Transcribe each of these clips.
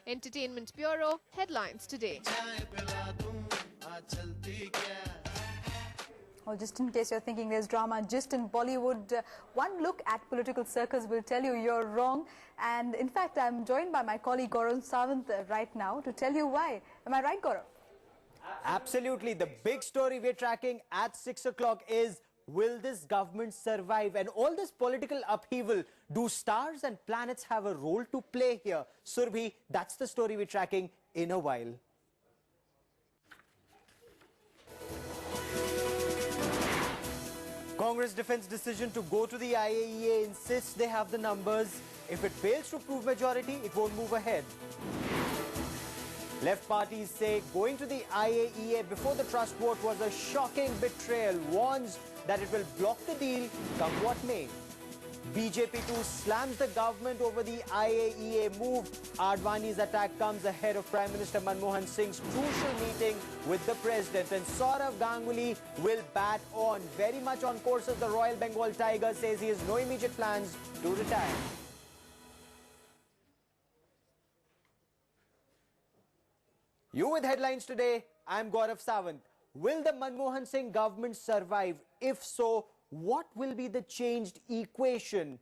Entertainment Bureau headlines today. Well, just in case you're thinking there's drama just in Bollywood, one look at political circles will tell you you're wrong. And in fact, I'm joined by my colleague Gaurav Sawant right now to tell you why. Am I right, Gaurav? Absolutely. The big story we're tracking at 6 o'clock is, will this government survive? And all this political upheaval, do stars and planets have a role to play here? Surbhi, that's the story we're tracking in a while. Congress defends decision to go to the IAEA, insists they have the numbers. If it fails to prove majority, it won't move ahead. Left parties say going to the IAEA before the trust vote was a shocking betrayal, warns that it will block the deal come what may. BJP too slams the government over the IAEA move. Advani's attack comes ahead of Prime Minister Manmohan Singh's crucial meeting with the President. And Saurav Ganguly will bat on. Very much on course as the Royal Bengal Tiger, says he has no immediate plans to retire. You with headlines today, I'm Gaurav Sawant. Will the Manmohan Singh government survive? If so, what will be the changed equation?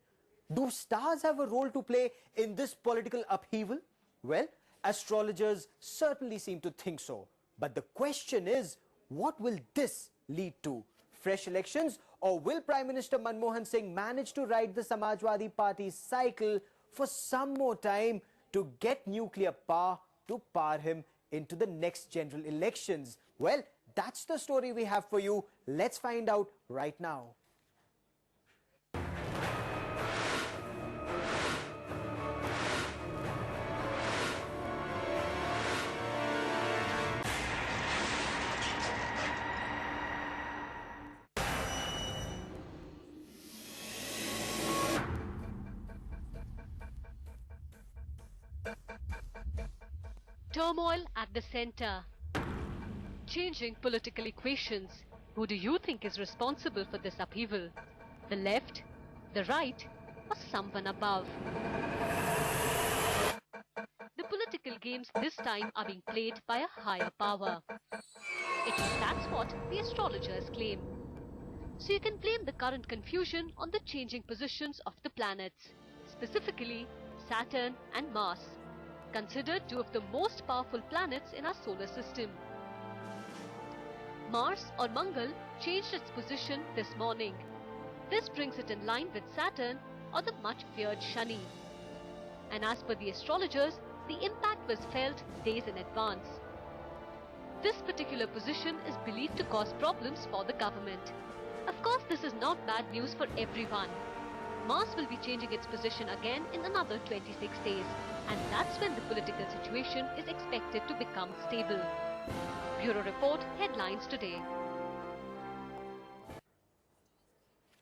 Do stars have a role to play in this political upheaval? Well, astrologers certainly seem to think so. But the question is, what will this lead to? Fresh elections, or will Prime Minister Manmohan Singh manage to ride the Samajwadi Party's cycle for some more time to get nuclear power to power him into the next general elections? Well, that's the story we have for you. Let's find out right now. Turmoil at the center. Changing political equations. Who do you think is responsible for this upheaval? The left, the right, or someone above? The political games this time are being played by a higher power. At least that's what the astrologers claim. So you can blame the current confusion on the changing positions of the planets, specifically Saturn and Mars, considered two of the most powerful planets in our solar system. Mars, or Mangal, changed its position this morning. This brings it in line with Saturn, or the much feared Shani. And as per the astrologers, the impact was felt days in advance. This particular position is believed to cause problems for the government. Of course, this is not bad news for everyone. Mars will be changing its position again in another 26 days, and that's when the political situation is expected to become stable. Bureau Report headlines today.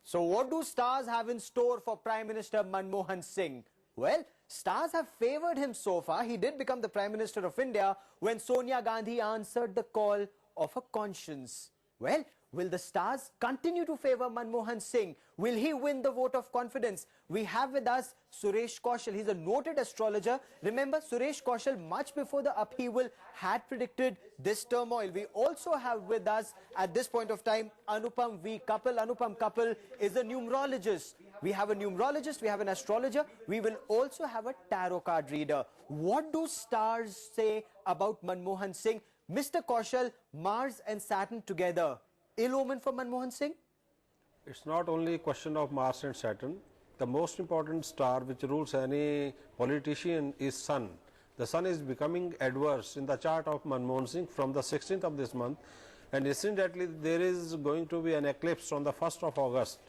So what do stars have in store for Prime Minister Manmohan Singh? Well, stars have favoured him so far. He did become the Prime Minister of India when Sonia Gandhi answered the call of her conscience. Well, will the stars continue to favour Manmohan Singh? Will he win the vote of confidence? We have with us Suresh Kaushal. He's a noted astrologer. Remember, Suresh Kaushal, much before the upheaval, had predicted this turmoil. We also have with us, at this point of time, Anupam V Kapil. Anupam Kapil is a numerologist. We have a numerologist, we have an astrologer. We will also have a tarot card reader. What do stars say about Manmohan Singh? Mr. Kaushal, Mars and Saturn together. Ill omen for Manmohan Singh? It's not only a question of Mars and Saturn. The most important star which rules any politician is Sun. The Sun is becoming adverse in the chart of Manmohan Singh from the 16th of this month, and incidentally there is going to be an eclipse on the 1st of August.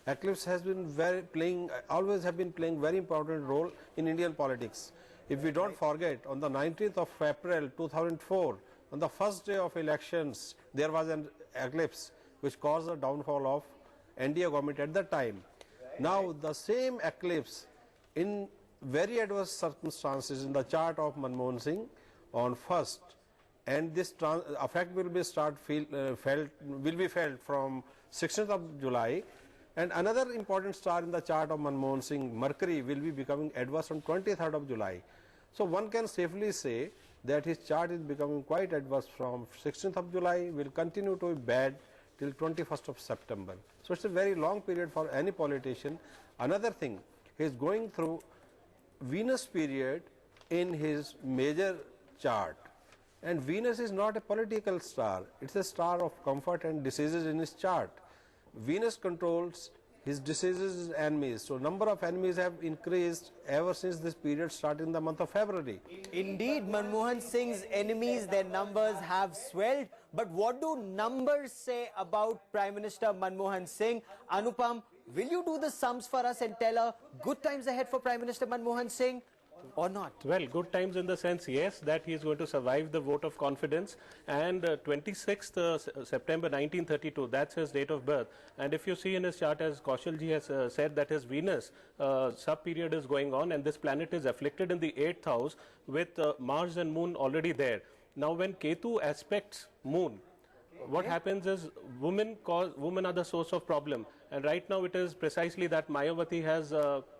Eclipse has been always have been playing very important role in Indian politics. If we don't forget, on the 19th of April 2004, on the first day of elections, there was an eclipse which caused the downfall of NDA government at that time. Now the same eclipse in very adverse circumstances in the chart of Manmohan Singh on 1st, and this effect will be felt from 16th of July. And another important star in the chart of Manmohan Singh, Mercury, will be becoming adverse on 23rd of July. So one can safely say that his chart is becoming quite adverse from 16th of July, will continue to be bad till 21st of September. So it's a very long period for any politician. Another thing, he is going through Venus period in his major chart. And Venus is not a political star, it's a star of comfort and diseases in his chart. Venus controls his diseases and enemies. So number of enemies have increased ever since this period started in the month of February. Indeed, Manmohan Singh's enemies, their numbers have swelled. But what do numbers say about Prime Minister Manmohan Singh? Anupam, will you do the sums for us and tell us good times ahead for Prime Minister Manmohan Singh? Or not? Well, good times in the sense, yes, that he is going to survive the vote of confidence. And 26th September 1932, that's his date of birth. And if you see in his chart, as Kaushalji has said, that his Venus sub-period is going on, and this planet is afflicted in the 8th house with Mars and Moon already there. Now, when Ketu aspects Moon, what happens is women are the source of problem, and right now it is precisely that Mayawati has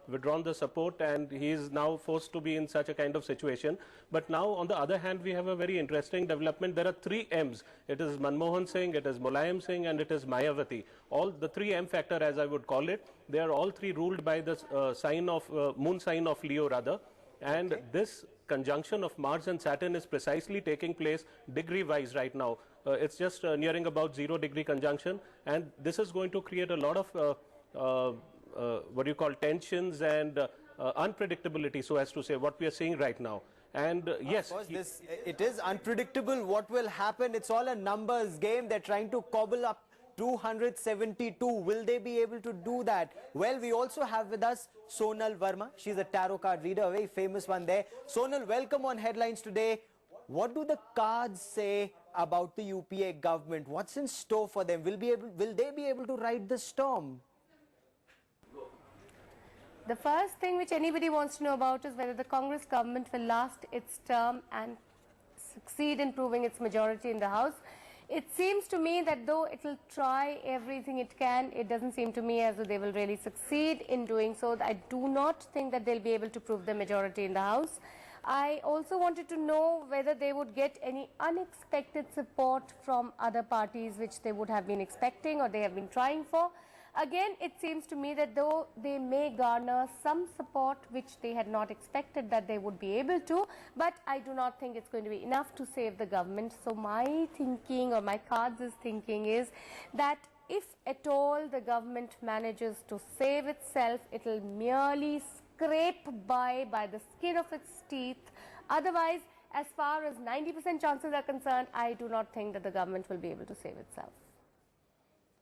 withdrawn the support and he is now forced to be in such a kind of situation. But now on the other hand, we have a very interesting development. There are three M's. It is Manmohan Singh, it is Mulayam Singh, and it is Mayawati. All the three M factor, as I would call it, they are all three ruled by the sign of moon sign of Leo rather. And this conjunction of Mars and Saturn is precisely taking place degree wise right now. It's just nearing about 0 degree conjunction, and this is going to create a lot of what you call tensions and unpredictability, so as to say, what we are seeing right now. And yes, of course, it is unpredictable what will happen. It's all a numbers game. They're trying to cobble up 272. Will they be able to do that? Well, we also have with us Sonal Verma. She's a tarot card reader, a very famous one there. Sonal, welcome on Headlines today. What do the cards say about the UPA government? What's in store for them? Will they be able to ride the storm? The first thing which anybody wants to know about is whether the Congress government will last its term and succeed in proving its majority in the House. It seems to me that though it will try everything it can, it doesn't seem to me as though they will really succeed in doing so. I do not think that they'll be able to prove the majority in the House. I also wanted to know whether they would get any unexpected support from other parties which they would have been expecting or they have been trying for. Again, it seems to me that though they may garner some support which they had not expected that they would be able to, but I do not think it's going to be enough to save the government. So my thinking, or my cards is thinking, is that if at all the government manages to save itself, it will merely scrape by the skin of its teeth. Otherwise, as far as 90% chances are concerned, I do not think that the government will be able to save itself.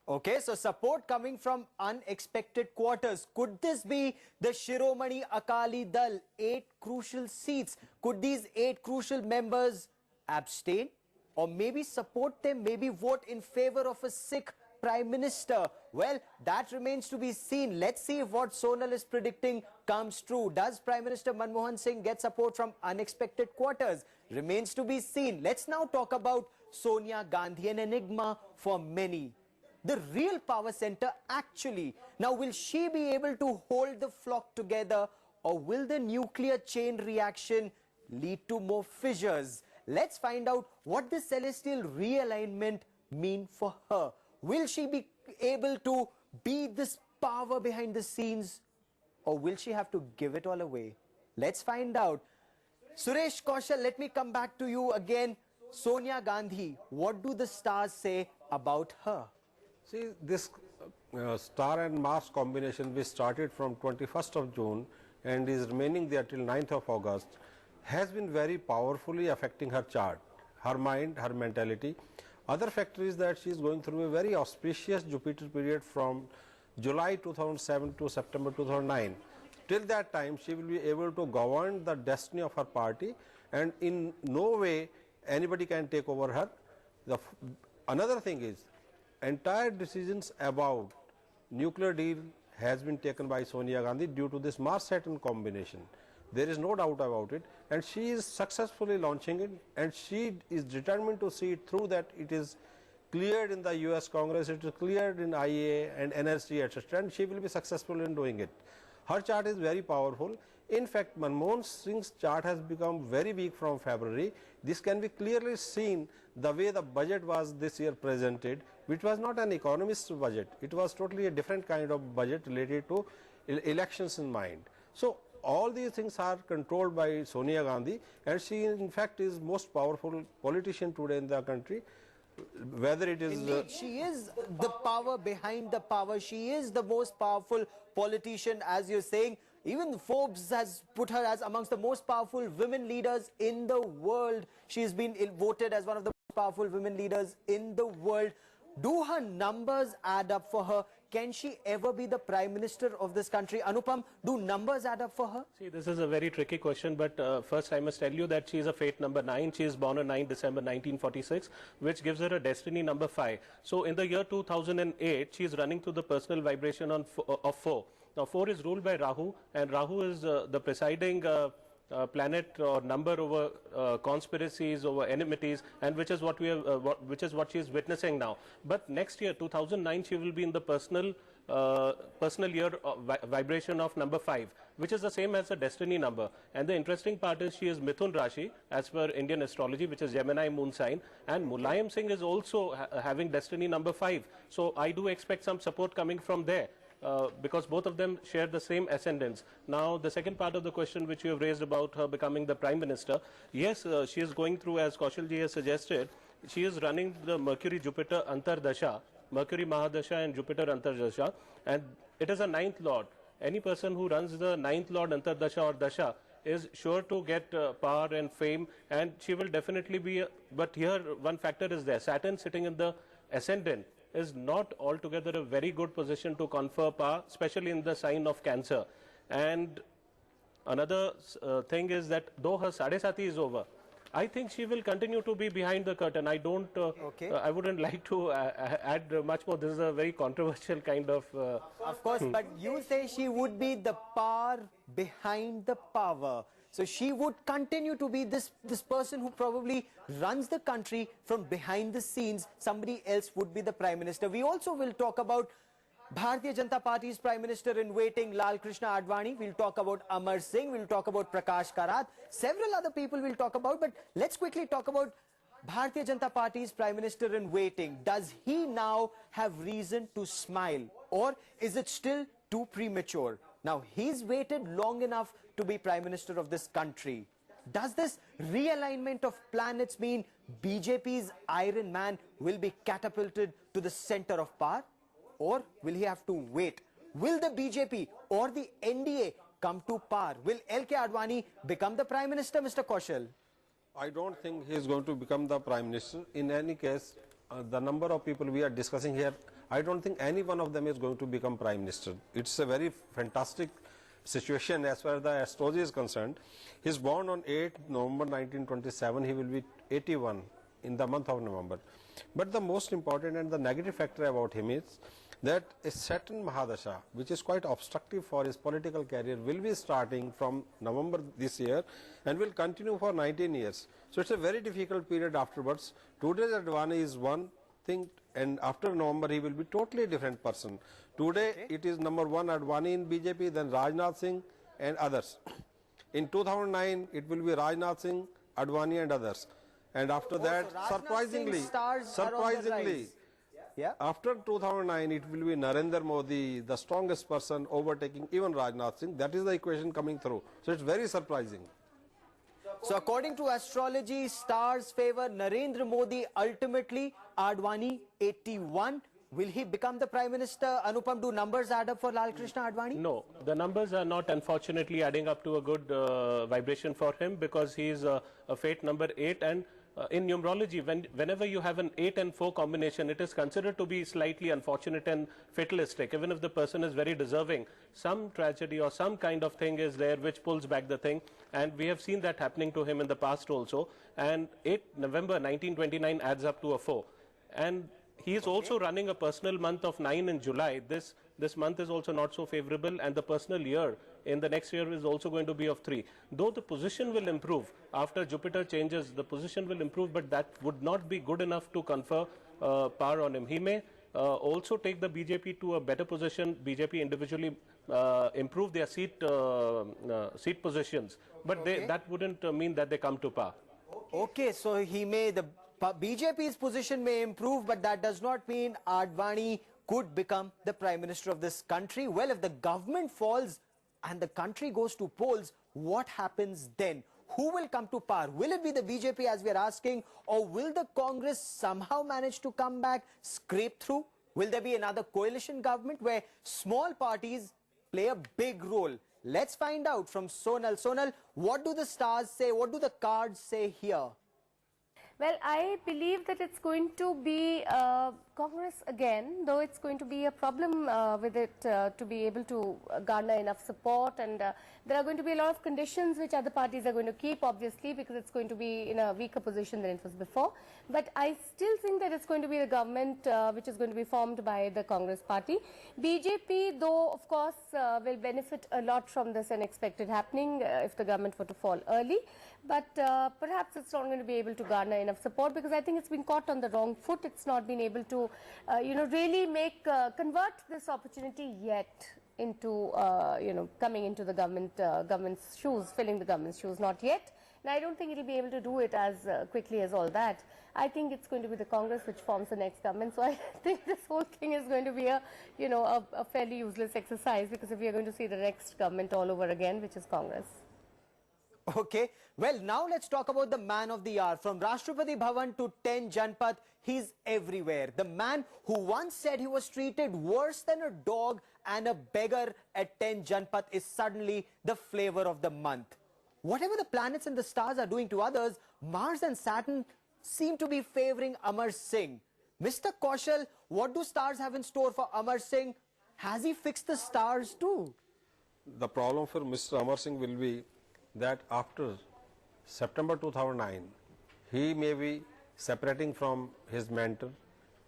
Okay, so support coming from unexpected quarters. Could this be the Shiromani Akali Dal? 8 crucial seats. Could these 8 crucial members abstain or maybe support them, maybe vote in favor of a Sikh Prime Minister? Well, that remains to be seen. Let's see if what Sonal is predicting comes true. Does Prime Minister Manmohan Singh get support from unexpected quarters? Remains to be seen. Let's now talk about Sonia Gandhi, an enigma for many. The real power center actually. Now, will she be able to hold the flock together, or will the nuclear chain reaction lead to more fissures? Let's find out what the celestial realignment mean for her. Will she be able to be this power behind the scenes, or will she have to give it all away? Let's find out. Suresh Kaushal, let me come back to you again. Sonia Gandhi, what do the stars say about her? See, this star and Mars combination, which started from 21st of June and is remaining there till 9th of August, has been very powerfully affecting her chart, her mind, her mentality. Other factor is that she is going through a very auspicious Jupiter period from July 2007 to September 2009. Till that time, she will be able to govern the destiny of her party, and in no way anybody can take over her. Another thing is, entire decisions about nuclear deal has been taken by Sonia Gandhi due to this Mars-Saturn combination. There is no doubt about it, and she is successfully launching it, and she is determined to see it through, that it is cleared in the US Congress, it is cleared in IEA and NSG, etc., and she will be successful in doing it. Her chart is very powerful. In fact, Manmohan Singh's chart has become very weak from February. This can be clearly seen the way the budget was this year presented, which was not an economist's budget. It was totally a different kind of budget related to elections in mind. So all these things are controlled by Sonia Gandhi, and she in fact is most powerful politician today in the country. Whether it is Indeed, she is the power behind the power. She is the most powerful politician, as you're saying. Even Forbes has put her as amongst the most powerful women leaders in the world. She's been voted as one of the most powerful women leaders in the world. Do her numbers add up for her? Can she ever be the Prime Minister of this country? Anupam, do numbers add up for her? See, this is a very tricky question, but first I must tell you that she is a fate number 9. She is born on 9 December 1946, which gives her a destiny number 5. So in the year 2008, she is running through the personal vibration of 4. Now 4 is ruled by Rahu, and Rahu is the presiding planet or number over conspiracies, over enmities, and which is what we have, which is what she is witnessing now. But next year, 2009, she will be in the personal year vibration of number 5, which is the same as the destiny number. And the interesting part is she is Mithun Rashi as per Indian astrology, which is Gemini moon sign, and Mulayam Singh is also having destiny number 5. So I do expect some support coming from there. Because both of them share the same ascendants. Now, the second part of the question which you have raised about her becoming the Prime Minister, yes, she is going through, as Kaushal ji has suggested, she is running the Mercury-Jupiter Antardasha, Mercury Mahadasha and Jupiter Antardasha, and it is a 9th Lord. Any person who runs the 9th Lord Antardasha or Dasha is sure to get power and fame, and she will definitely be, but here one factor is there. Saturn sitting in the ascendant is not altogether a very good position to confer power, especially in the sign of Cancer. And another thing is that though her Sadesati is over, I think she will continue to be behind the curtain. I don't, I wouldn't like to add much more. This is a very controversial kind of... Of course, but you say she would be the power behind the power. So she would continue to be this person who probably runs the country from behind the scenes. Somebody else would be the Prime Minister. We also will talk about Bharatiya Janata Party's Prime Minister in waiting, Lal Krishna Advani. We'll talk about Amar Singh. We'll talk about Prakash Karat. Several other people we'll talk about. But let's quickly talk about Bharatiya Janata Party's Prime Minister in waiting. Does he now have reason to smile? Or is it still too premature? Now, he's waited long enough to be Prime Minister of this country. Does this realignment of planets mean BJP's Iron Man will be catapulted to the center of power? Or will he have to wait? Will the BJP or the NDA come to power? Will L.K. Advani become the Prime Minister, Mr. Kaushal? I don't think he is going to become the Prime Minister. In any case, the number of people we are discussing here, I don't think any one of them is going to become Prime Minister. It's a very fantastic situation as far as the astrology is concerned. He is born on 8 November 1927. He will be 81 in the month of November. But the most important and the negative factor about him is that a Saturn Mahadasha, which is quite obstructive for his political career, will be starting from November this year and will continue for 19 years. So it's a very difficult period afterwards. Today's Advani is one thing, and after November he will be totally different person. Today it is number 1 Advani in BJP, then Rajnath Singh and others. In 2009 it will be Rajnath Singh, Advani and others. And after that, surprisingly, after 2009 it will be Narendra Modi, the strongest person, overtaking even Rajnath Singh. That is the equation coming through. So it's very surprising. So according to astrology, stars favor Narendra Modi ultimately, Advani 81. Will he become the Prime Minister? Anupam, do numbers add up for Lal Krishna Advani? No, the numbers are not unfortunately adding up to a good vibration for him, because he is a fate number 8, and in numerology, whenever you have an 8 and 4 combination, it is considered to be slightly unfortunate and fatalistic. Even if the person is very deserving, some tragedy or some kind of thing is there which pulls back the thing, and we have seen that happening to him in the past also. And 8 November 1929 adds up to a 4. And he is also running a personal month of 9 in July. This month is also not so favorable, and the personal year in the next year is also going to be of 3. Though the position will improve after Jupiter changes, the position will improve, but that would not be good enough to confer power on him. He may also take the BJP to a better position. BJP individually improve their seat positions, but that wouldn't mean that they come to power. Okay, so the BJP's position may improve, but that does not mean Advani could become the Prime Minister of this country. Well, if the government falls and the country goes to polls, what happens then? Who will come to power? Will it be the BJP, as we are asking, or will the Congress somehow manage to come back, scrape through? Will there be another coalition government where small parties play a big role? Let's find out from Sonal. Sonal, what do the stars say? What do the cards say here? Well, I believe that it's going to be Congress again, though it's going to be a problem with it to be able to garner enough support, and there are going to be a lot of conditions which other parties are going to keep, obviously, because it's going to be in a weaker position than it was before. But I still think that it's going to be the government which is going to be formed by the Congress party. BJP, though, of course, will benefit a lot from this unexpected happening if the government were to fall early. But perhaps it's not going to be able to garner enough support, because I think it's been caught on the wrong foot. It's not been able to, really convert this opportunity yet into, coming into the government's shoes, filling the government's shoes. Not yet. And I don't think it'll be able to do it as quickly as all that. I think it's going to be the Congress which forms the next government. So I think this whole thing is going to be a fairly useless exercise, because if we are going to see the next government all over again, which is Congress. Okay, well, now let's talk about the man of the hour. From Rashtrapati Bhavan to 10 Janpath, he's everywhere. The man who once said he was treated worse than a dog and a beggar at 10 Janpath is suddenly the flavor of the month. Whatever the planets and the stars are doing to others, Mars and Saturn seem to be favoring Amar Singh. Mr. Kaushal, what do stars have in store for Amar Singh? Has he fixed the stars too? The problem for Mr. Amar Singh will be that after September 2009, he may be separating from his mentor,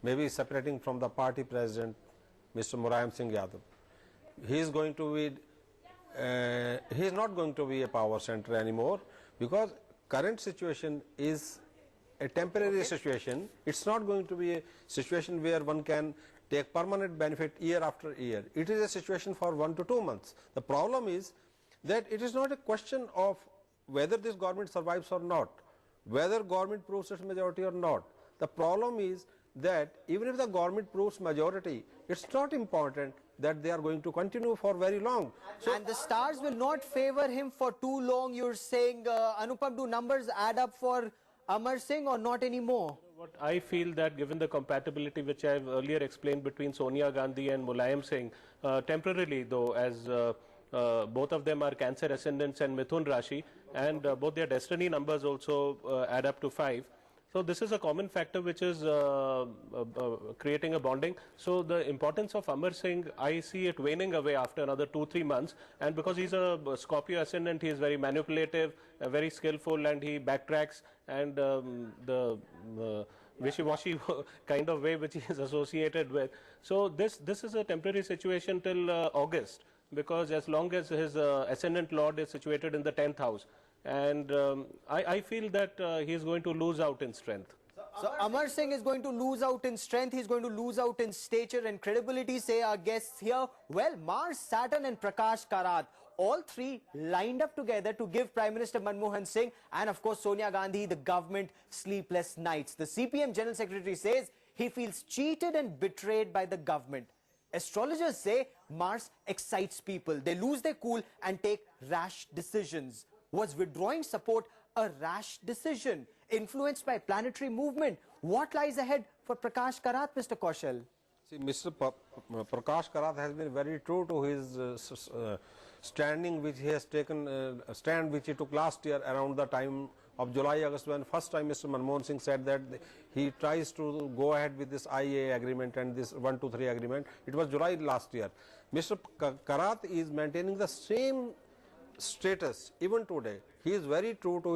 maybe separating from the party president, Mr. Mulayam Singh Yadav. He is going to be, he is not going to be a power center anymore, because current situation is a temporary situation. It's not going to be a situation where one can take permanent benefit year after year. It is a situation for 1 to 2 months. The problem is that it is not a question of whether this government survives or not, whether government proves its majority or not. The problem is that even if the government proves majority, it's not important that they are going to continue for very long. So, and the stars will not favor him for too long, you're saying. Anupam, do numbers add up for Amar Singh or not anymore? What I feel that given the compatibility which I have earlier explained between Sonia Gandhi and Mulayam Singh, temporarily though, as both of them are Cancer ascendants and Mithun Rashi, and both their destiny numbers also add up to 5. So this is a common factor which is creating a bonding. So the importance of Amar Singh, I see it waning away after another 2-3 months. And because he's a Scorpio ascendant, he is very manipulative, very skillful, and he backtracks, and the wishy-washy kind of way which he is associated with. So this is a temporary situation till August, because as long as his ascendant lord is situated in the 10th house, and I feel that he is going to lose out in strength. So Amar Singh is going to lose out in strength, he's going to lose out in stature and credibility, say our guests here. Well, Mars, Saturn and Prakash Karat, all three lined up together to give Prime Minister Manmohan Singh and of course Sonia Gandhi, the government, sleepless nights. The CPM General Secretary says he feels cheated and betrayed by the government. Astrologers say Mars excites people. They lose their cool and take rash decisions. Was withdrawing support a rash decision influenced by planetary movement? What lies ahead for Prakash Karat, Mr. Kaushal? See, Mr. Prakash Karat has been very true to his standing which he has taken, stand which he took last year around the time of July, August, when first time Mr. Manmohan Singh said that he tries to go ahead with this IAA agreement and this 123 agreement. It was July last year. Mr. Karat is maintaining the same status even today. He is very true to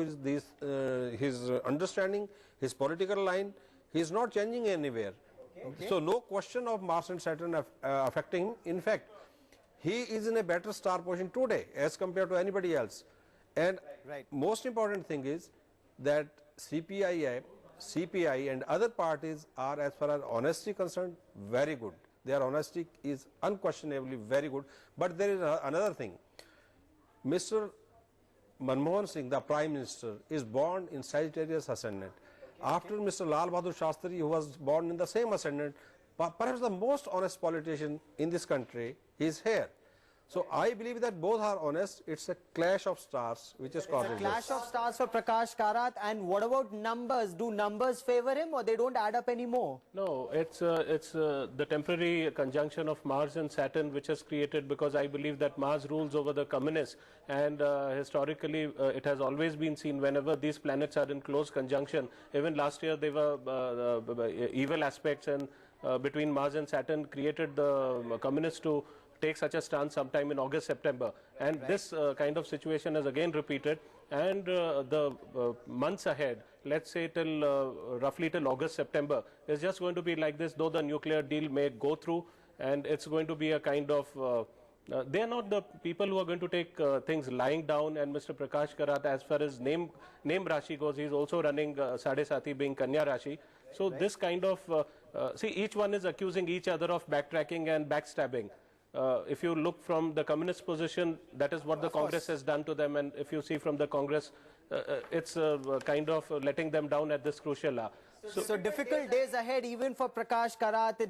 his understanding, his political line. He is not changing anywhere. Okay. So no question of Mars and Saturn affecting him. In fact, he is in a better star position today as compared to anybody else. And most important thing is that CPII CPI and other parties are, as far as honesty concerned, very good. Their honesty is unquestionably very good. But there is another thing. Mr. Manmohan Singh, the Prime Minister, is born in Sagittarius ascendant. After Mr. Lal Bahadur Shastri, who was born in the same ascendant, perhaps the most honest politician in this country is here. So I believe that both are honest. It's a clash of stars which is causing this. Clash of stars for Prakash Karat. And what about numbers? Do numbers favor him or they don't add up anymore? No, it's the temporary conjunction of Mars and Saturn which has created, because I believe that Mars rules over the communists, and historically it has always been seen whenever these planets are in close conjunction. Even last year they were evil aspects, and between Mars and Saturn created the communists to take such a stance sometime in August, September. And this kind of situation is again repeated. And the months ahead, let's say till roughly till August, September, is just going to be like this, though the nuclear deal may go through, and it's going to be a kind of they are not the people who are going to take things lying down. And Mr. Prakash Karat, as far as name Rashi goes, he's also running Sade Sati, being Kanya Rashi. So this kind of, see, each one is accusing each other of backtracking and backstabbing. If you look from the communist position, that is what the Congress has done to them. And if you see from the Congress, it's kind of letting them down at this crucial hour. So difficult days ahead even for Prakash Karat,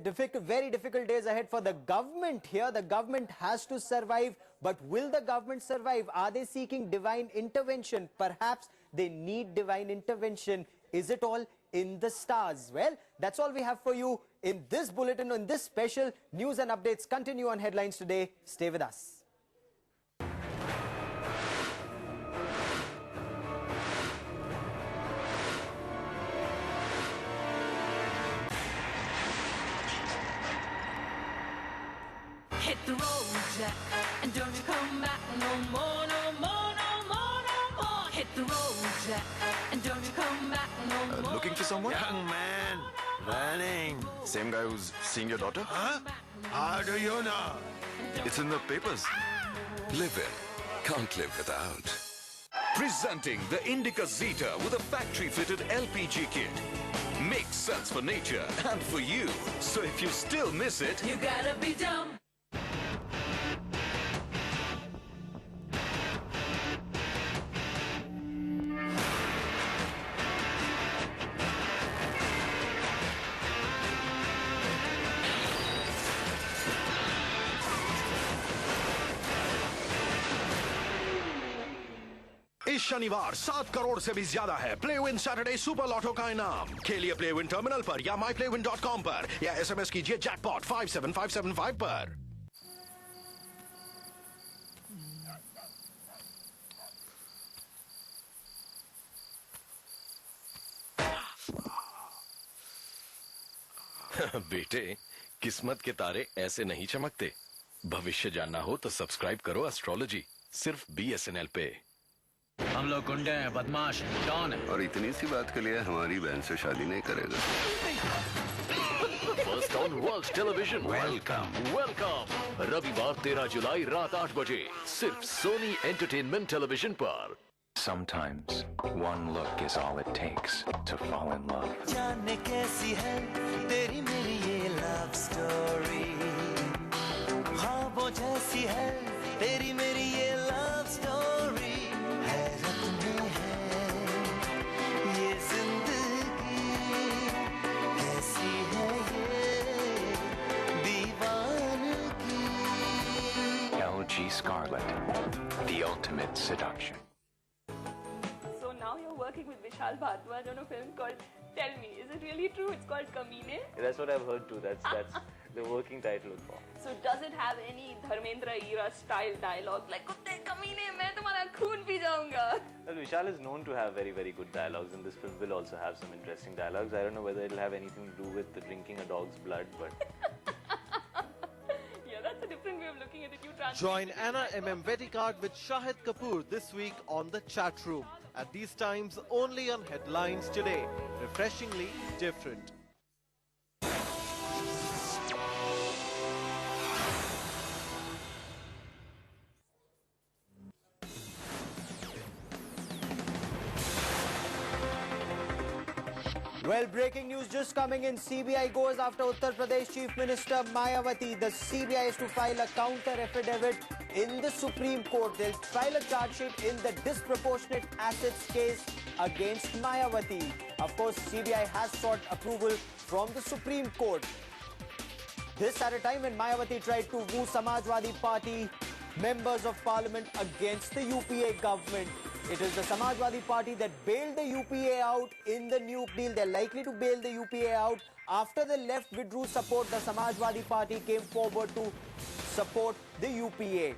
very difficult days ahead for the government here. The government has to survive, but will the government survive? Are they seeking divine intervention? Perhaps they need divine intervention. Is it all in the stars? Well, that's all we have for you in this bulletin, in this special. News and updates continue on Headlines Today. Stay with us. Hit the road, Jack, and don't you come back no more, no more, no more, no more. Hit the road, Jack, and don't you come back no more. Looking for someone? Young man, running. Same guy who's seeing your daughter? Huh? How do you know? It's in the papers. Live in, can't live without. Presenting the Indica Zeta with a factory-fitted LPG kit. Makes sense for nature and for you. So if you still miss it, You gotta be dumb. इस शनिवार 7 करोड़ से भी ज्यादा है play win Saturday super Lato का इनाम। खेलिए play win terminal पर या myplaywin.com पर या SMS कीजिए जैकपॉट 57575 पर। बेटे, किस्मत के तारे ऐसे नहीं चमकते। भविष्य जानना हो तो सब्सक्राइब करो एस्ट्रोलॉजी, सिर्फ BSNL पे। हम लोग गुंडे हैं, बदमाश, डॉन है। और इतनी सी बात के लिए हमारी बहन से शादी नहीं करेगा। First on world television, welcome. रविवार 13 जुलाई रात 8 बजे, सिर्फ सोनी एंटरटेनमेंट टेलीविजन पर। Sometimes one look is all it takes to fall in love. जाने कैसी है तेरी मेरी ये love story, ख्वाबों जैसी है तेरी मेरी ये love story, हैरत में है ये जिंदगी, कैसी है ये दीवानगी। LG Scarlet, the ultimate seduction. Now you're working with Vishal Bhardwaj on a film called Tell Me. Is it really true? It's called Kamine? That's what I've heard too. That's the working title for. So does it have any Dharmendra era style dialogue like "Kutte Kamine, main tumhara khoon pee jaunga"? Well, Vishal is known to have very, very good dialogues, and this film will also have some interesting dialogues. I don't know whether it'll have anything to do with drinking a dog's blood, but yeah, that's a different way of looking at it. You translate. Join Anna M.M. Vetticard with Shahid Kapoor this week on The Chat Room. At these times, only on Headlines Today. Refreshingly different. Well, breaking news just coming in. CBI goes after Uttar Pradesh Chief Minister Mayawati. The CBI is to file a counter affidavit in the Supreme Court. They'll file a charge sheet in the disproportionate assets case against Mayawati. Of course, CBI has sought approval from the Supreme Court. This at a time when Mayawati tried to woo Samajwadi Party members of parliament against the UPA government. It is the Samajwadi Party that bailed the UPA out in the new deal. They're likely to bail the UPA out. After the left withdrew support, the Samajwadi Party came forward to support the UPA.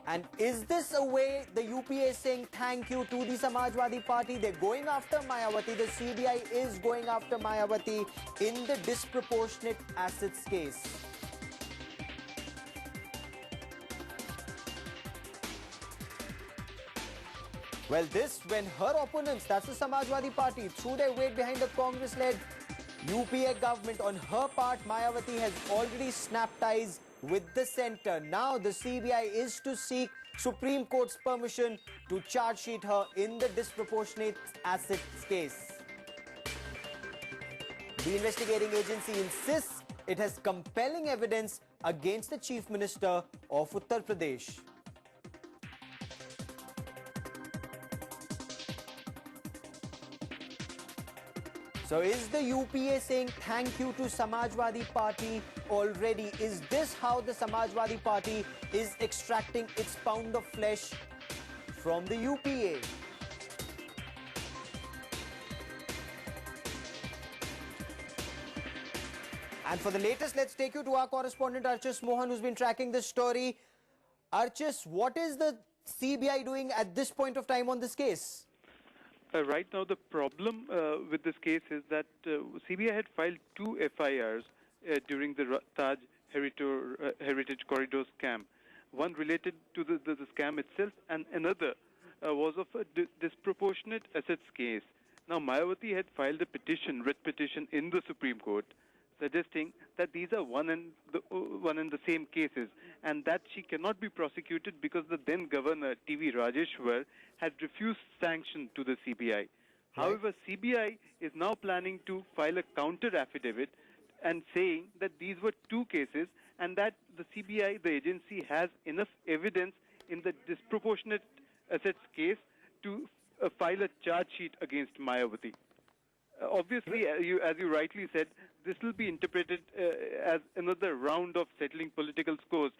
And is this a way the UPA is saying thank you to the Samajwadi Party? They're going after Mayawati. The CBI is going after Mayawati in the disproportionate assets case. Well, this when her opponents, that's the Samajwadi Party, threw their weight behind the Congress-led UPA government. On her part, Mayawati has already snapped ties with the centre. Now the CBI is to seek Supreme Court's permission to charge sheet her in the disproportionate assets case. The investigating agency insists it has compelling evidence against the Chief Minister of Uttar Pradesh. So is the UPA saying thank you to Samajwadi Party already? Is this how the Samajwadi Party is extracting its pound of flesh from the UPA? And for the latest, let's take you to our correspondent Archis Mohan, who's been tracking this story. Archis, what is the CBI doing at this point of time on this case? Right now, the problem with this case is that CBI had filed 2 FIRs during the Taj Heritage Corridor scam. One related to the scam itself, and another was of a disproportionate assets case. Now, Mayawati had filed a petition, writ petition, in the Supreme Court, suggesting that these are one and the same cases, and that she cannot be prosecuted because the then governor, T.V. Rajeshwar, had refused sanction to the CBI. Right. However, CBI is now planning to file a counter affidavit and saying that these were 2 cases and that the CBI, the agency, has enough evidence in the disproportionate assets case to file a charge sheet against Mayawati. Obviously, as you rightly said, this will be interpreted as another round of settling political scores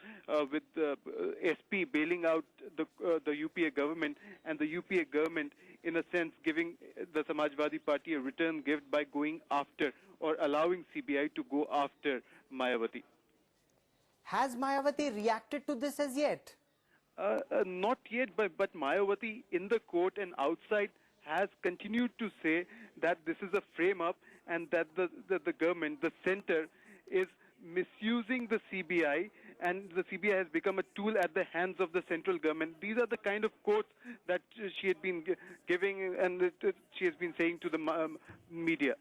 with the SP bailing out the UPA government, and the UPA government, in a sense, giving the Samajwadi Party a return gift by going after or allowing CBI to go after Mayawati. Has Mayawati reacted to this as yet? Not yet, but Mayawati in the court and outside has continued to say that this is a frame-up and that the government, the centre, is misusing the CBI, and the CBI has become a tool at the hands of the central government. These are the kind of quotes that she had been giving and she has been saying to the media.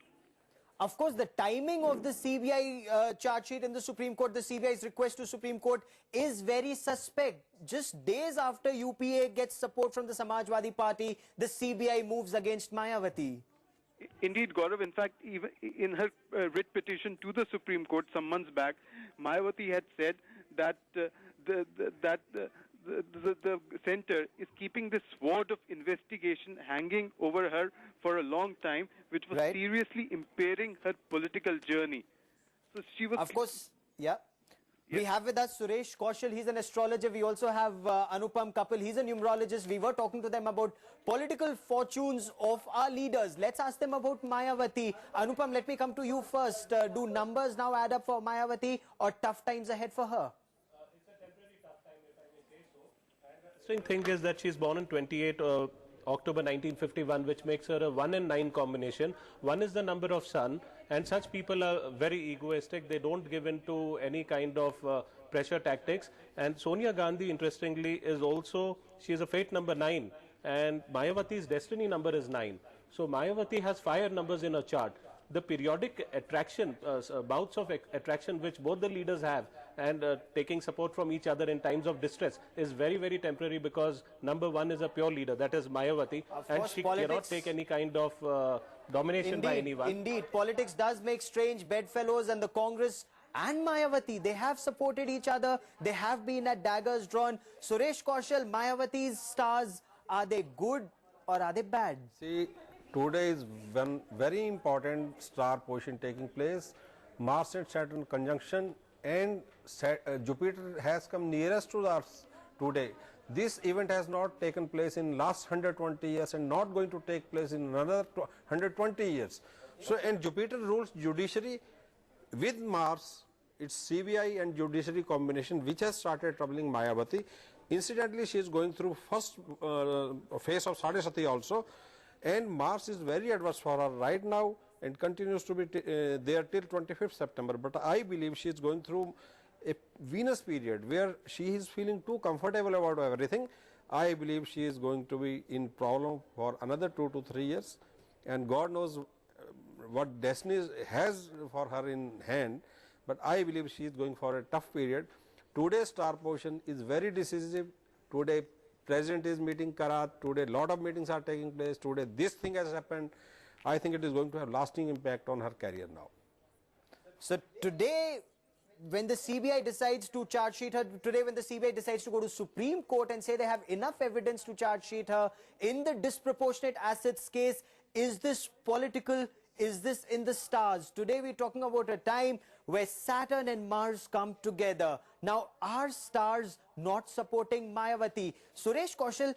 Of course, the timing of the CBI charge sheet in the Supreme Court, the CBI's request to Supreme Court, is very suspect. Just days after UPA gets support from the Samajwadi Party, the CBI moves against Mayawati. Indeed, Gaurav. In fact, even in her writ petition to the Supreme Court some months back, Mayawati had said that the centre is keeping this sword of investigation hanging over her for a long time, which was seriously impairing her political journey. So she was... Of course, yeah. We have with us Suresh Kaushal, he's an astrologer. We also have Anupam Kapil, he's a numerologist. We were talking to them about political fortunes of our leaders. Let's ask them about Mayawati. Anupam, let me come to you first. Do numbers now add up for Mayawati, or tough times ahead for her? It's a temporary tough time, if I may say so. And the interesting thing is that she's born on 28 October 1951, which makes her a 1 and 9 combination. 1 is the number of sun, and such people are very egoistic. They don't give in to any kind of pressure tactics. And Sonia Gandhi, interestingly, is also, she is a fate number 9, and Mayawati's destiny number is 9. So Mayawati has fire numbers in her chart. The periodic attraction, bouts of attraction which both the leaders have, and taking support from each other in times of distress is very, very temporary, because number one is a pure leader, that is Mayawati, and she cannot take any kind of domination by anyone. Indeed, politics does make strange bedfellows, and the Congress and Mayawati, they have supported each other. They have been at daggers drawn. Suresh Kaushal, Mayawati's stars, are they good or are they bad? See, today is one very important star position taking place. Mars and Saturn conjunction, and Jupiter has come nearest to us today. This event has not taken place in last 120 years and not going to take place in another 120 years. So, and Jupiter rules judiciary. With Mars, it's CBI and judiciary combination which has started troubling Mayawati. Incidentally, she is going through first phase of Sadhasati also, and Mars is very adverse for her right now and continues to be there till 25th September. But I believe she is going through a Venus period where she is feeling too comfortable about everything. I believe she is going to be in problem for another 2 to 3 years, and God knows what destiny has for her in hand, but I believe she is going for a tough period. Today's star position is very decisive. Today President is meeting Karat, today lot of meetings are taking place, today this thing has happened. I think it is going to have lasting impact on her career now. So today, when the CBI decides to charge sheet her, today when the CBI decides to go to Supreme Court and say they have enough evidence to charge sheet her in the disproportionate assets case, is this political? Is this in the stars? Today we're talking about a time where Saturn and Mars come together. Now, are stars not supporting Mayawati? Suresh Kaushal,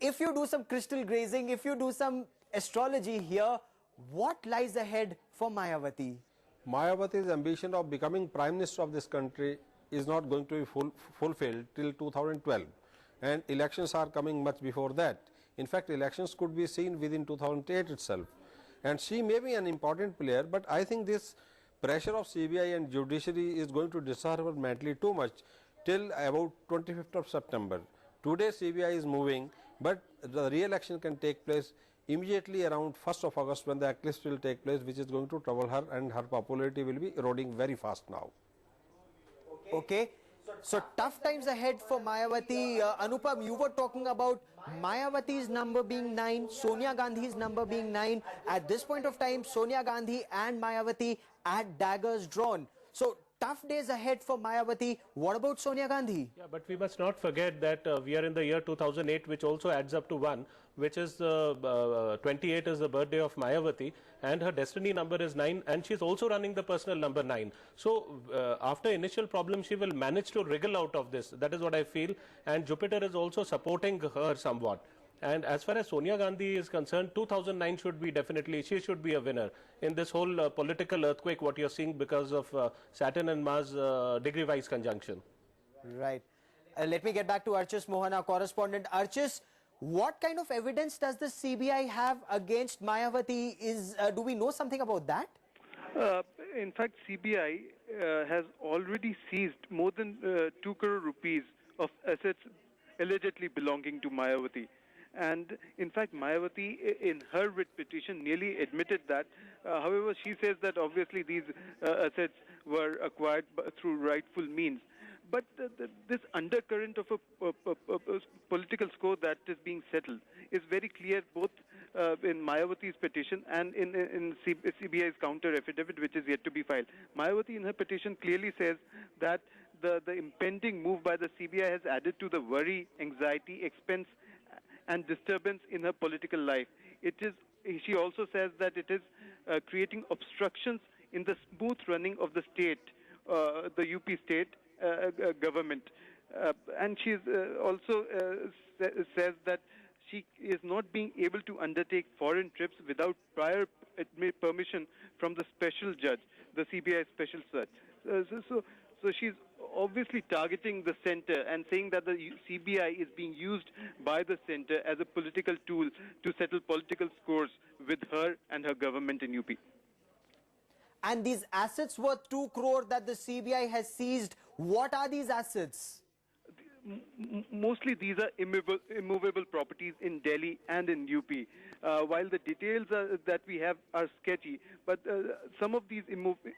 if you do some crystal grazing, if you do some astrology here, what lies ahead for Mayawati? Mayawati's ambition of becoming Prime Minister of this country is not going to be fulfilled till 2012, and elections are coming much before that. In fact, elections could be seen within 2008 itself. And she may be an important player, but I think this pressure of CBI and judiciary is going to disturb her mentally too much till about 25th of September. Today CBI is moving, but the re-election can take place immediately around 1st of August when the eclipse will take place, which is going to trouble her, and her popularity will be eroding very fast now. Okay. So tough times ahead for Mayawati. Anupam, you were talking about Mayawati's number being 9, Sonia Gandhi's number being 9. At this point of time, Sonia Gandhi and Mayawati at daggers drawn. So tough days ahead for Mayawati. What about Sonia Gandhi? Yeah, but we must not forget that we are in the year 2008, which also adds up to 1, which is 28 is the birthday of Mayawati, and her destiny number is 9, and she's also running the personal number 9. So after initial problem, she will manage to wriggle out of this. That is what I feel, and Jupiter is also supporting her somewhat. And as far as Sonia Gandhi is concerned, 2009 should be definitely, she should be a winner in this whole political earthquake what you're seeing because of Saturn and Mars degree-wise conjunction. Right. Let me get back to Archis Mohan, our correspondent. Archis, what kind of evidence does the CBI have against Mayawati? Do we know something about that? In fact, CBI has already seized more than 2 crore rupees of assets allegedly belonging to Mayawati. And in fact, Mayawati, in her writ petition, nearly admitted that. However, she says that obviously these assets were acquired through rightful means. But this undercurrent of a political score that is being settled is very clear both in Mayawati's petition and in CBI's counter affidavit, which is yet to be filed. Mayawati in her petition clearly says that the impending move by the CBI has added to the worry, anxiety, expense and disturbance in her political life. She also says that it is creating obstructions in the smooth running of the state, the UP state government. And she also says that she is not being able to undertake foreign trips without prior permission from the special judge, the CBI special judge. So she's obviously targeting the center and saying that the CBI is being used by the center as a political tool to settle political scores with her and her government in UP. And these assets worth 2 crore that the CBI has seized, what are these assets? mostly these are immovable properties in Delhi and in UP. While the details that we have are sketchy, but some of these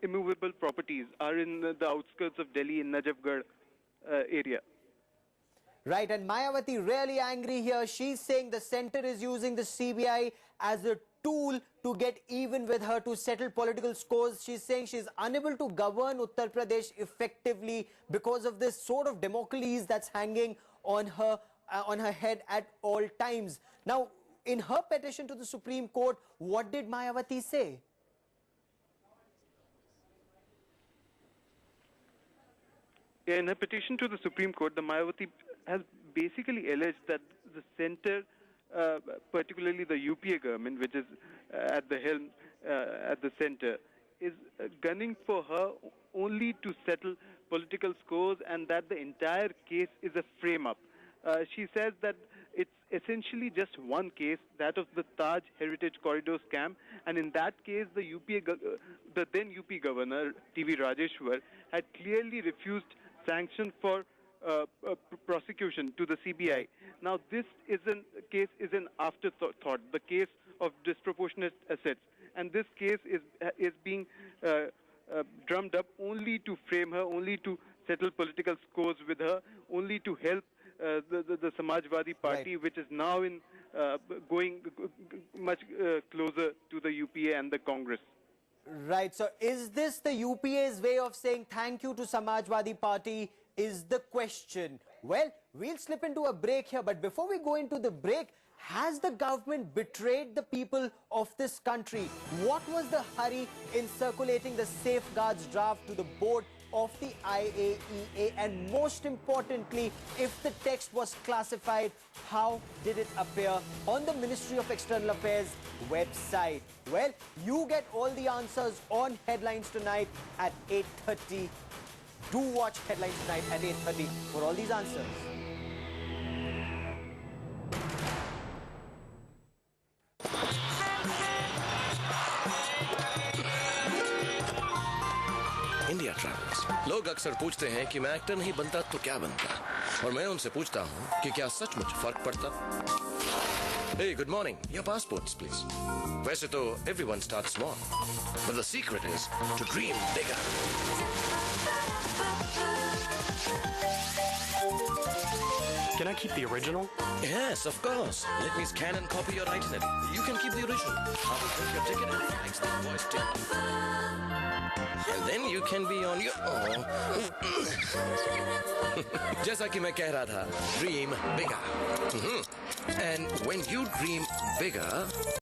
immovable properties are in the outskirts of Delhi in Najafgarh area. Right, and Mayawati really angry here. She's saying the centre is using the CBI as a tool to get even with her, to settle political scores. She's saying she's unable to govern Uttar Pradesh effectively because of this sort of Damocles that's hanging on her head at all times. Now, in her petition to the Supreme Court, what did Mayawati say? In her petition to the Supreme Court, the Mayawati has basically alleged that the centre, particularly the UPA government, which is at the helm at the centre, is gunning for her only to settle political scores, and that the entire case is a frame-up. She says that it's essentially just one case, that of the Taj Heritage Corridor scam, and in that case, the then UP governor, T.V. Rajeshwar, had clearly refused sanction for prosecution to the CBI. Now, this case is an afterthought, the case of disproportionate assets, and this case is being drummed up only to frame her, only to settle political scores with her, only to help the Samajwadi Party, right, which is now going much closer to the UPA and the Congress. Right. So is this the UPA's way of saying thank you to Samajwadi Party is the question. Well, we'll slip into a break here, but before we go into the break, has the government betrayed the people of this country? What was the hurry in circulating the safeguards draft to the board of the IAEA? And most importantly, if the text was classified, how did it appear on the Ministry of External Affairs website? Well, you get all the answers on Headlines tonight at 8:30. Do watch Headlines tonight at 8:30 for all these answers. India travels. लोग अक्सर पूछते हैं कि मैं actor नहीं बनता तो क्या बनता, और मैं उनसे पूछता हूँ कि क्या सचमुच फर्क पड़ता। Hey, good morning. Your passports, please. वैसे तो everyone starts small, but the secret is to dream bigger. Can I keep the original? Yes, of course. Let me scan and copy your itinerary. You can keep the original. I will print your ticket and fix the invoice ticket. And then you can be on your own. जैसा कि मैं कह रहा था, dream bigger. And when you dream bigger,